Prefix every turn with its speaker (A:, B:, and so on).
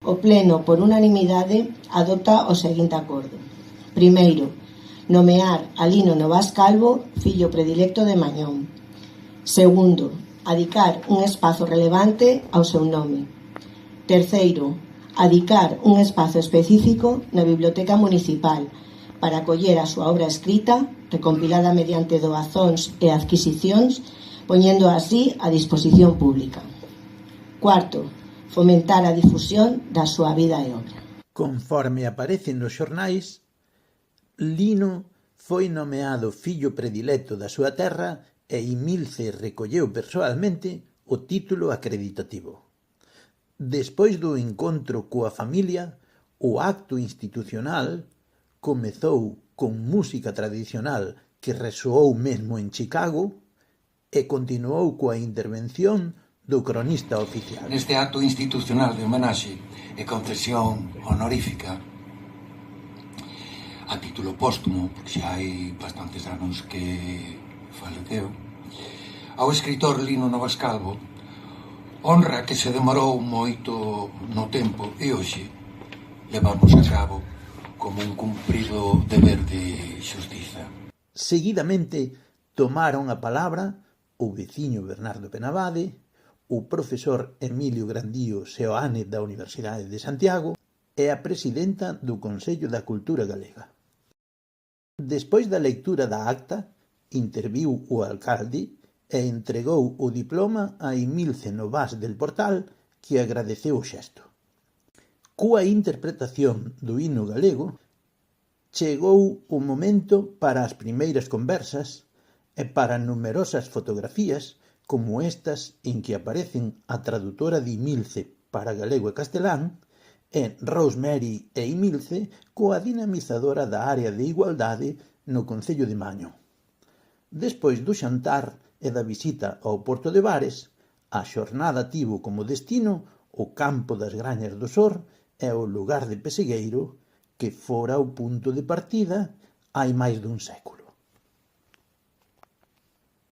A: O Pleno, por unanimidade, adopta o seguinte acordo. Primeiro, nomear a Lino Novas Calvo, fillo predilecto de Mañón. Segundo, adicar un espazo relevante ao seu nome. Terceiro, adicar un espazo específico na Biblioteca Municipal para acoller a súa obra escrita, recompilada mediante doazóns e adquisicións, poñendo así a disposición pública. Cuarto, fomentar a difusión da súa vida e obra.
B: Conforme aparece nos xornais, Lino foi nomeado fillo predilecto da súa terra e Imilce recolleu persoalmente o título acreditativo. Despois do encontro coa familia, o acto institucional comezou con música tradicional que resoou mesmo en Chicago e continuou coa intervención do cronista oficial.
C: Neste acto institucional de homenaxe e concesión honorífica a título póstumo, porque xa hai bastantes anos que faleceu, ao escritor Lino Novas Calvo, honra que se demorou moito no tempo e hoxe levamos a cabo como un cumprido deber de xustiza.
B: Seguidamente tomaron a palabra o veciño Bernardo Penabade, o profesor Emilio Grandío Seoane da Universidade de Santiago e a presidenta do Consello da Cultura Galega. Despois da lectura da acta, interviu o alcalde e entregou o diploma a Imilce Novas del Portal, que agradeceu o xesto. Coa interpretación do himno galego, chegou o momento para as primeiras conversas e para numerosas fotografías como estas en que aparecen a tradutora de Imilce para galego e castelán e Rosemary e Imilce coa dinamizadora da área de igualdade no concello de Maño. Despois do xantar e da visita ao Porto de Bares, a xornada tivo como destino o campo das Grañas do Sor e o lugar de Pesegueiro que fora o punto de partida hai máis dun século.